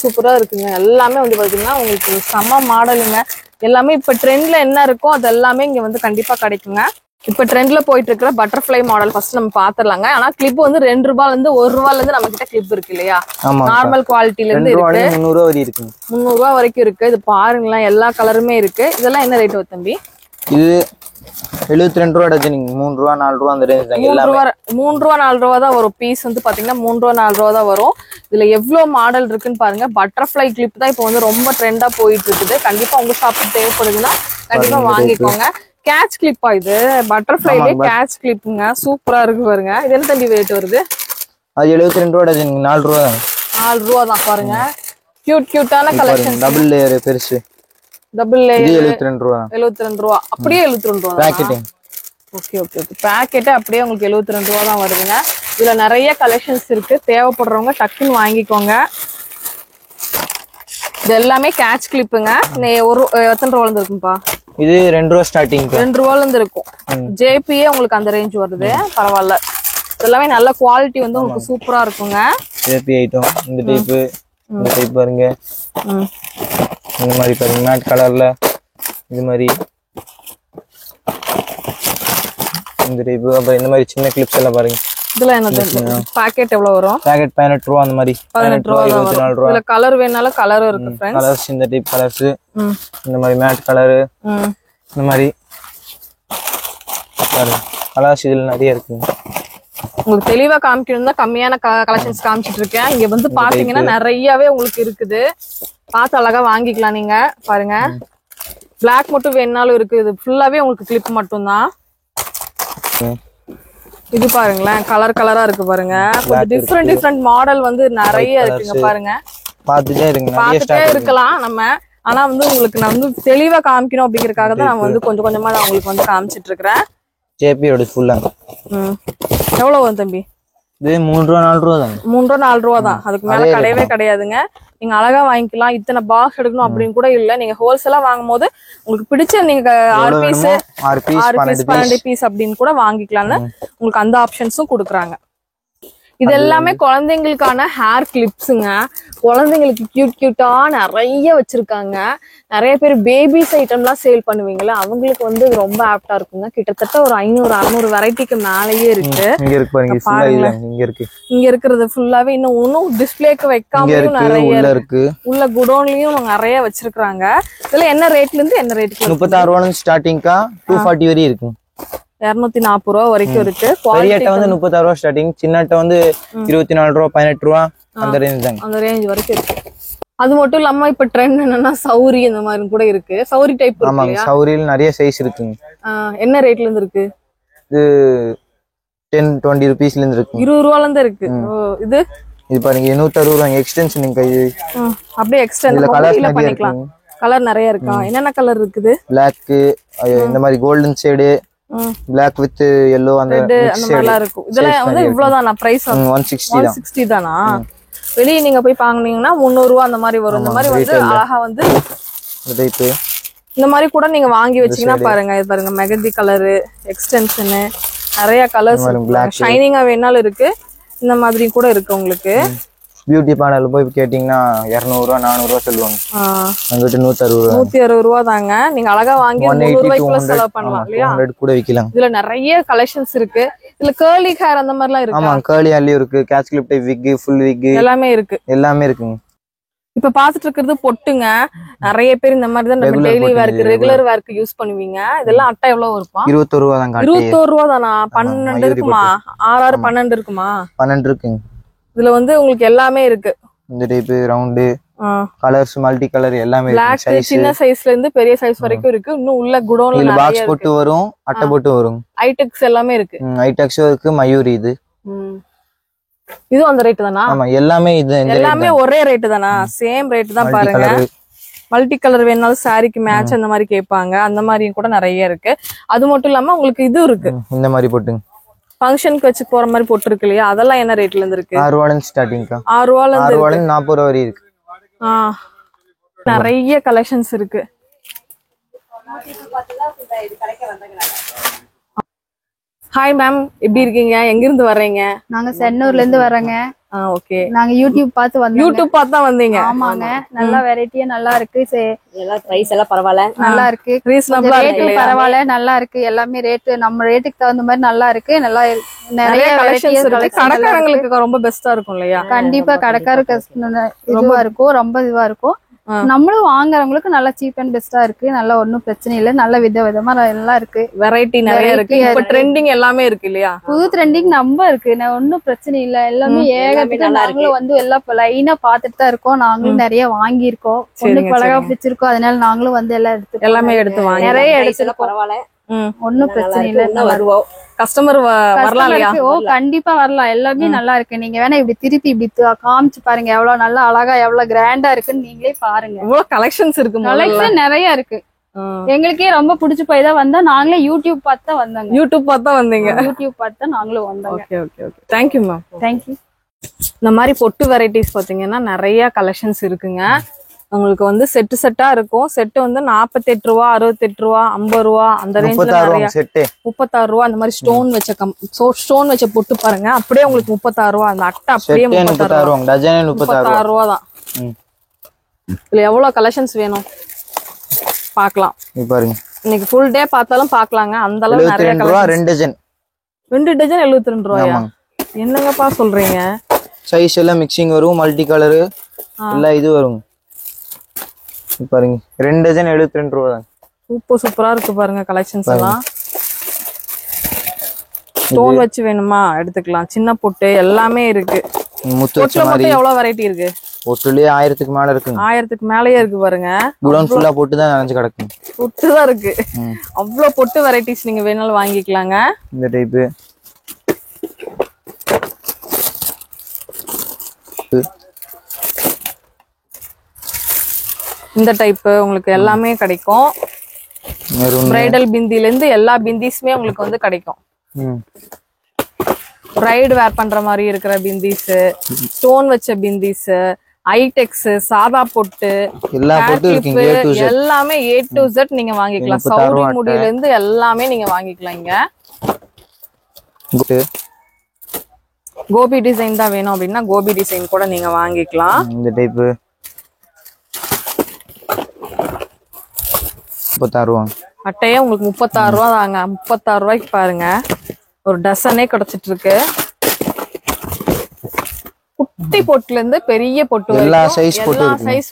Speaker 2: சூப்பரா இருக்குங்க. எல்லாமே வந்து பாத்தீங்கன்னா உங்களுக்கு செம மாடலுங்க. எல்லாமே இப்ப ட்ரெண்ட்ல என்ன இருக்கோ அது எல்லாமே இங்க வந்து கண்டிப்பா கிடைக்குங்க. இப்ப ட்ரெண்ட்ல போயிட்டு இருக்கிற பட்டர்ஃப்ளை மாடல் ஃபர்ஸ்ட் நம்ம பாத்துடலாங்க. ஆனா கிளிப் வந்து 2 ரூபாயில இருந்து 1 ரூபாயில இருந்து நம்ம கிட்ட கிளிப் இருக்கு இல்லையா, நார்மல் குவாலிட்டில இருந்து இருக்கு. 300 ரூபாய் வரைக்கும் இருக்கு. இது பாருங்களேன், எல்லா கலருமே இருக்கு. இதெல்லாம் என்ன ரேட் தம்பி?
Speaker 3: இது 72 ரூபா டஜன். 3 ரூபா 4 ரூபா அந்த ரேஞ்ச் தான்.
Speaker 2: 3 ரூபா 4 ரூபா தான் வரும். பீஸ் வந்து பாத்தீங்கன்னா 3 ரூபா 4 ரூபா தான் வரும். இதுல எவ்வளவு மாடல் இருக்குன்னு பாருங்க. பட்டர்ஃப்ளை கிளிப் தான் இப்போ வந்து ரொம்ப ட்ரெண்டா போயிட்டு இருக்குது. கண்டிப்பா உங்க ஷாப்புக்கு தேவைப்படுதுன்னா கண்டிப்பா வாங்கிக்கோங்க. கேட்ச் கிளிப்பா இது? பட்டர்ஃப்ளைலே கேட்ச் கிளிப்புங்க. சூப்பரா இருக்கு பாருங்க. இது என்ன தம்பி ரேட் வருது?
Speaker 3: அது 72 ரூபா டஜன். 4 ரூபா தான்.
Speaker 2: 4 ரூபா தான் பாருங்க. கியூட்டான கலெக்ஷன்.
Speaker 3: டபுள் லேயர் பெருசு.
Speaker 2: டபுள் லேயர்
Speaker 3: 72 ரூபா.
Speaker 2: 72 ரூபா. அப்படியே 72 ரூபா
Speaker 3: பாக்கெட்டிங்.
Speaker 2: ஓகே. பாக்கெட் அப்படியே உங்களுக்கு 72 ரூபா தான் வருதுங்க. இதுல நிறைய கலெக்ஷன்ஸ் இருக்கு. தேவைப்படுறவங்க டக்குன்னு வாங்கிக்கோங்க. இது எல்லாமே கேட்ச் கிளிப்புங்க. எத்தனை ரூபால இருந்து இருக்கும்பா?
Speaker 3: இது 2 ரூபா ஸ்டார்டிங்.
Speaker 2: 2 ரூபால இருந்து இருக்கும். ஜேபியே உங்களுக்கு அந்த ரேஞ்ச் வருது. பரவாயில்ல. எல்லாமே நல்ல குவாலிட்டி வந்து உங்களுக்கு சூப்பரா இருக்குங்க.
Speaker 3: JP item. இந்த டைப் பாருங்க. இந்த மாதிரி பாருங்க மேட் கலர்ல. இது மாதிரி இந்த டைப். அப்புறம் இந்த மாதிரி சின்ன கிளிப்ஸ் எல்லாம் பாருங்க.
Speaker 2: இதுல என்ன பாக்கெட் எவ்வளவு வரும்?
Speaker 3: பாக்கெட் 18 ரூபா அந்த மாதிரி.
Speaker 2: 18 ரூபா 24 ரூபா. இதுல கலர் வேணாலும் கலர் இருக்கு फ्रेंड्स.
Speaker 3: கலர்ஸ் இந்த டைப் கலர்ஸ். இந்த மாதிரி மேட் கலர். இந்த மாதிரி பாருங்க கலர்ஸ் இதுல நிறைய இருக்கு.
Speaker 2: உங்களுக்கு தெளிவா காமிக்கணும்னா கம்மியான கலெக்ஷன்ஸ் காமிச்சிட்டு இருக்கேன். இங்க வந்து பாத்தீங்கன்னா நிறையவே உங்களுக்கு இருக்குது. பார்த்து அழகா வாங்கிக்கலாம் நீங்க. பாருங்க பிளாக் மட்டும் வேணாலும் இருக்கு. இது ஃபுல்லாவே உங்களுக்கு கிளிப் மட்டும் தான். இது பாருங்களேன் கலரா இருக்கு பாருங்க. டிஃப்ரெண்ட் மாடல் வந்து நிறைய இருக்குங்க. பாருங்க பாத்துட்டே இருக்கலாம் நம்ம. ஆனா வந்து உங்களுக்கு நான் வந்து தெளிவா காமிக்கணும் அப்படிங்கறதுக்காக தான் நான் வந்து கொஞ்சம் கொஞ்சமா நான் உங்களுக்கு வந்து காமிச்சிட்டு இருக்கிறேன்.
Speaker 3: ஜேபியோட ஃபுல்லா.
Speaker 2: எவ்வளவு வரும் தம்பி?
Speaker 3: இது 3 ரூபா 4 ரூபா தான்.
Speaker 2: 3 ரூபா 4 ரூபா தான். அதுக்கு மேல கிடையவே கிடையாதுங்க. நீங்க அழகா வாங்கிக்கலாம். இத்தனை பாக்ஸ் எடுக்கணும் அப்படின்னு கூட இல்ல. நீங்க ஹோல்சேலா வாங்கும் போது உங்களுக்கு பிடிச்ச நீங்க 6 பீஸ் 12 பீஸ் அப்படின்னு கூட வாங்கிக்கலாம்னு உங்களுக்கு அந்த ஆப்ஷன்ஸும் கொடுக்குறாங்க. இது எல்லாமே குழந்தைங்களுக்கான ஹேர் கிளிப்ஸுங்க. குழந்தைங்களுக்கு கியூட்டா நிறைய வச்சிருக்காங்க. நிறைய பேர் பேபிஸ் ஐட்டம்லாம் சேல் பண்ணுவீங்களா, அவங்களுக்கு வந்து ரொம்ப ஆப்டா இருக்குங்க. கிட்டத்தட்ட ஒரு 500-600 வெரைட்டிக்கு மேலேயே இருக்கு. இங்க இருக்கிறது ஃபுல்லாவே இன்னும் டிஸ்பிளேக்கு வைக்காம நிறைய இருக்கு. உள்ள குடோன்லயும் நிறைய வச்சிருக்காங்க. இதுல என்ன ரேட்ல இருந்து என்ன ரேட்டுக்கு?
Speaker 3: 36 ரூபாய் ஸ்டார்டிங்கா 240 வரை இருக்கு.
Speaker 2: 240 ரூபா வரைக்கும் இருக்கு.
Speaker 3: பெரிய அட்டை வந்து 36 ரூபா ஸ்டார்டிங். சின்ன அட்டை வந்து 24 ரூபா 18 ரூபா அந்த ரேஞ்ச் தாங்க.
Speaker 2: அந்த ரேஞ்ச் வரைக்கும் இருக்கு. அது மட்டும் இல்லாம இப்ப ட்ரெண்ட் என்னன்னா சௌரி இந்த மாதிரி கூட இருக்கு. சௌரி டைப் இருக்கு.
Speaker 3: ஆமாங்க, சௌரியில நிறைய சைஸ் இருக்குங்க.
Speaker 2: என்ன ரேட்ல இருந்து இருக்கு?
Speaker 3: இது 10-20 ரூபீஸ்ல இருந்து இருக்கு.
Speaker 2: 20 ரூபால இருந்து இருக்கு.
Speaker 3: இது பாருங்க 160 ரூபாய் எக்ஸ்டென்ஷன்.
Speaker 2: அப்படியே எக்ஸ்டென்ஷன் பண்ணிக்கலாம். கலர் நிறைய இருக்கா? என்னென்ன கலர் இருக்குது?
Speaker 3: Black, இந்த மாதிரி golden shade, Black with yellow அந்த
Speaker 2: மாதிரிலாம் இருக்கும். இதெல்லாம் வந்து இவ்வளவுதானா பிரைஸ்? 160 தானா? வெளியே நீங்க போய் வாங்குனீங்கன்னா 300 ரூபா அந்த மாதிரி வரும். இந்த மாதிரி வந்து அழகா வந்து இந்த மாதிரி கூட நீங்க வாங்கி வச்சீங்கன்னா பாருங்க. இது பாருங்க மெகந்தி கலரு, எக்ஸ்டென்ஷனு, நிறைய கலர்ஸ், ஷைனிங்கா வேணாலும் இருக்கு. இந்த மாதிரி கூட இருக்கு உங்களுக்கு.
Speaker 3: பியூட்டி பார்லர்ல போய் கேட்டீங்கன்னா 200 ரூபா 400 ரூபா சொல்லுவாங்க. அங்கிட்ட 160
Speaker 2: ரூபா தாங்க. நீங்க அழகா வாங்கி 100 ரூபாய்க்குள்ள செலவு பண்ணலாம் இல்லையா?
Speaker 3: 100 கூட விக்கலாம்.
Speaker 2: இதுல நிறைய கலெக்ஷன்ஸ் இருக்கு. இதுல கர்லி ஹேர் அந்த மாதிரிலாம் இருக்கு.
Speaker 3: ஆமா, கர்லி ஹேர்லயும் இருக்கு. கேட்ச் கிளிப் டைப் விக், ஃபுல் விக் எல்லாமே இருக்குங்க.
Speaker 2: இப்ப பாத்துட்டு இருக்கிறது பொட்டுங்க. நிறைய பேர் இந்த மாதிரி தான் நம்ம டெய்லி வேர்க்கு ரெகுலர் வேர்க்கு யூஸ் பண்ணுவீங்க. இதெல்லாம் அட்டை எவ்வளவு இருக்கும்?
Speaker 3: 21 ரூபா தாங்க.
Speaker 2: 21 ரூபா தானா? 12 இருக்குமா? 6 12 இருக்குமா?
Speaker 3: 12 இருக்குங்க.
Speaker 2: இதுல வந்து உங்களுக்கு எல்லாமே இருக்கு.
Speaker 3: இந்த type round colours multi colour எல்லாமே
Speaker 2: பிளாக் சின்ன சைஸ்ல இருந்து பெரிய சைஸ் வரைக்கும் இருக்கு. இன்னும் உள்ள குடோன்ல நிறைய
Speaker 3: பாக்ஸ் போட்டு வரும், அட்டை போட்டு வரும்.
Speaker 2: ஐடெக்ஸ் எல்லாமே இருக்கு.
Speaker 3: ஐடெக்ஸ் இருக்கு, மயூரி இது.
Speaker 2: இது அந்த ரேட் தானா?
Speaker 3: ஆமா எல்லாமே இது
Speaker 2: எல்லாமே ஒரே ரேட் தானா? சேம் ரேட் தான் பாருங்க. மல்டி கலர் வேணாலும் சாரிக்கு மேட்ச் அந்த மாதிரி கேட்பாங்க. அந்த மாதிரியும் கூட நிறைய இருக்கு. அது மட்டும் இல்லாம உங்களுக்கு இது இருக்கு,
Speaker 3: இந்த மாதிரி போட்டுங்க.
Speaker 2: ஃபங்க்ஷனுக்கு வச்சு போற மாதிரி போட்டு இருக்கு இல்லையா? அதெல்லாம் என்ன ரேட்ல இருந்து இருக்கு?
Speaker 3: 6 ரூபாயில ஸ்டார்டிங்கா.
Speaker 2: 6 ரூபாயில இருந்து
Speaker 3: 6 ரூபாயில 40 ரூபாய் வரை இருக்கு.
Speaker 2: நிறைய கலெக்ஷன்ஸ் இருக்கு. ஹாய் மேம், எப்படி இருக்கீங்க? எங்க இருந்து வர்றீங்க?
Speaker 4: நாங்க சென்னூர்ல இருந்து வர்றோங்க.
Speaker 2: ஓகே.
Speaker 4: நாங்க யூடியூப் பார்த்து வந்தோம்.
Speaker 2: யூடியூப் பார்த்து தான் வந்தீங்க?
Speaker 4: ஆமாங்க. நல்லா வெரைட்டியா நல்லா இருக்கு.
Speaker 5: எல்லாம் பிரைஸ் எல்லாம் பரவாயில்ல,
Speaker 4: நல்லா இருக்கு.
Speaker 2: ரீசனபிளா
Speaker 4: ரேட் பரவாயில்ல, நல்லா இருக்கு. எல்லாமே ரேட் நம்ம ரேட்டுக்கு தகுந்த மாதிரி நல்லா இருக்கு. நல்லா நிறைய
Speaker 2: கலெக்ஷன்ஸ் இருக்கு. கடைக்காரங்களுக்கு ரொம்ப பெஸ்டா இருக்கும் இல்லையா?
Speaker 4: கண்டிப்பா கடைக்காரருக்கு இதுவா இருக்கும், ரொம்ப இதுவா இருக்கும். நம்மளும் வாங்குறவங்களுக்கு நல்லா சீப் அண்ட் பெஸ்டா இருக்கு. நல்லா ஒன்னும் பிரச்சனை இல்ல. நல்ல விதமா எல்லாம் இருக்கு.
Speaker 2: வெரைட்டி நிறைய இருக்கு. இப்ப ட்ரெண்டிங் எல்லாமே இருக்கு இல்லையா?
Speaker 4: புது ட்ரெண்டிங் நம்ம இருக்கு. ஒன்னும் பிரச்சனை இல்ல. எல்லாமே ஏகப்பட்ட நாங்களும் வந்து எல்லாம் லைனா பாத்துட்டு தான் இருக்கோம். நாங்களும் நிறைய வாங்கியிருக்கோம். பொண்ணுக்கு அழகா பிடிச்சிருக்கோம். அதனால நாங்களும் வந்து எல்லாம்
Speaker 2: எல்லாமே எடுத்து வாங்கி
Speaker 4: நிறைய எடுத்து பரவாயில்ல, ஒன்னும் பிரச்சனை இல்ல.
Speaker 5: வருவோம்.
Speaker 2: கஸ்டமர் வரலாம் இல்லையா?
Speaker 4: ஓ கண்டிப்பா வரலாம். எல்லாமே நல்லா இருக்கு. நீங்க வேணா இப்படி திருப்பி இப்படி காமிச்சு பாருங்க. எவ்வளவு நல்லா அழகா எவ்வளவு கிராண்டா இருக்குன்னு நீங்களே பாருங்க.
Speaker 2: இவ்வளவு கலெக்ஷன்ஸ் இருக்கு.
Speaker 4: கலெக்ஷன் நிறைய இருக்கு. எங்களுக்கே ரொம்ப பிடிச்சு போய் தான் வந்தா. நாங்களே யூடியூப் பார்த்து தான் வந்தாங்க.
Speaker 2: யூடியூப் பார்த்து தான் வந்தீங்க?
Speaker 4: யூடியூப் பார்த்து தான் நாங்களும் வந்தோம்.
Speaker 2: Okay okay okay. Thank you ma'am.
Speaker 4: Thank you.
Speaker 2: இந்த மாதிரி பொட்டு வெரைட்டிஸ் பாத்தீங்கன்னா நிறைய கலெக்ஷன்ஸ் இருக்குங்க. உங்களுக்கு வந்து செட்டு செட்டா இருக்கும். செட்டு வந்து 48 ரூபா, 68 ரூபா, 50 ரூபா அந்த ரேஞ்ச்ல நிறைய. 36 ரூபா அந்த மாதிரி ஸ்டோன் வச்ச பொட்டு பாருங்க. அப்படியே உங்களுக்கு 36 ரூபா. அந்த அட்டை அப்படியே 36 ரூபா. டஜன் 36 ரூபா தான். இதுல எவ்வளவு கலெக்ஷன்ஸ் வேணும் பாக்கலாம்.
Speaker 3: பாருங்க,
Speaker 2: இன்னைக்கு ஃபுல் டே பார்த்தாலும் பாக்கலாங்க. அந்த அளவு நிறைய கலெக்ஷன். 2 டஜன் 72 ரூபாயா? என்னங்கப்பா சொல்றீங்க?
Speaker 3: சைஸ் எல்லாம் மிக்சிங் வரும், மல்டி கலர் எல்லாம் இது வரும். பாருங்க, 2 டஜன் 72 ரூபா தான்.
Speaker 2: சூப்பரா இருக்கு பாருங்க கலெக்ஷன்ஸ் எல்லாம். ஸ்டோன் வச்சு வேணுமா எடுத்துக்கலாம். சின்ன பொட்டு எல்லாமே இருக்கு.
Speaker 3: முத்து வச்ச மாதிரி
Speaker 2: எவ்வளவு வெரைட்டி இருக்கு?
Speaker 3: பொட்டுலயே 1000க்கு மேல இருக்கு.
Speaker 2: 1000க்கு மேலயே இருக்கு பாருங்க.
Speaker 3: குடோன் ஃபுல்லா பொட்டு தான் நிறைஞ்சு கிடக்கு.
Speaker 2: பொட்டு தான் இருக்கு. அவ்வளவு பொட்டு வெரைட்டிஸ் நீங்க வேணாலும் வாங்கிக்கலாங்க.
Speaker 3: இந்த டைப்
Speaker 2: இந்த டைப் உங்களுக்கு எல்லாமே கிடைக்கும். பிரைடல் பிந்தில இருந்து எல்லா பிந்திஸுமே உங்களுக்கு வந்து கிடைக்கும். பிரைட் வேர் பண்ற மாதிரி இருக்கிற பிந்திஸ், ஸ்டோன் வச்ச பிந்திஸ், ஐடெக்ஸ், சாதா பொட்டு, எல்லாமே A to Z நீங்க வாங்கிக்கலாம். சௌரி முடியில இருந்து எல்லாமே நீங்க வாங்கிக்கலாம். இங்க கோபி டிசைன் தான் வேணும் அப்படின்னா கோபி டிசைன் கூட நீங்க வாங்கிக்கலாம்.
Speaker 3: இந்த டைப் 36 ரூபா.
Speaker 2: அட்டையே உங்களுக்கு 36 ரூபா தாங்க. 36 ரூபாய்க்கு பாருங்க ஒரு டசனே கிடைச்சிட்டு இருக்கு. குட்டி பொட்டுல இருந்து பெரிய பொட்டு
Speaker 3: எல்லா சைஸ்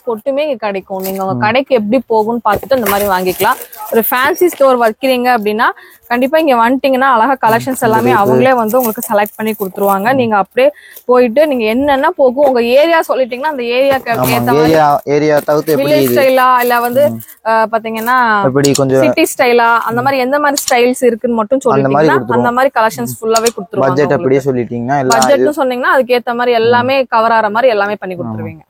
Speaker 2: பொட்டுமே இங்க கிடைக்கும். நீங்க உங்க கடைக்கு எப்படி போகும்னு பார்த்துட்டு இந்த மாதிரி வாங்கிக்கலாம். ஒரு ஃபேன்சி ஸ்டோர் வைக்கிறீங்க அப்படின்னா கண்டிப்பா இங்க வந்துட்டீங்கன்னா அழகா கலெக்ஷன்ஸ் எல்லாமே அவங்களே வந்து உங்களுக்கு செலக்ட் பண்ணி கொடுத்துருவாங்க. நீங்க அப்படியே போயிட்டு நீங்க என்னென்ன போகும் உங்க ஏரியா சொல்லிட்டீங்கன்னா அந்த ஏரியாக்கு வில்லேஜ் ஸ்டைலா இல்ல வந்து பாத்தீங்கன்னா சிட்டி ஸ்டைலா அந்த மாதிரி எந்த மாதிரி ஸ்டைல்ஸ் இருக்குன்னு மட்டும் சொல்லிட்டீங்கன்னா அந்த மாதிரி கலெக்ஷன்ஸ் ஃபுல்லாவே கொடுத்துருவாங்க.
Speaker 3: பட்ஜெட் அப்படியே சொல்லிட்டீங்கன்னா
Speaker 2: பட்ஜெட்னு சொன்னீங்கன்னா அதுக்கு ஏத்த மாதிரி எல்லாமே கவர் ஆற மாதிரி எல்லாமே பண்ணி கொடுத்துருவீங்க.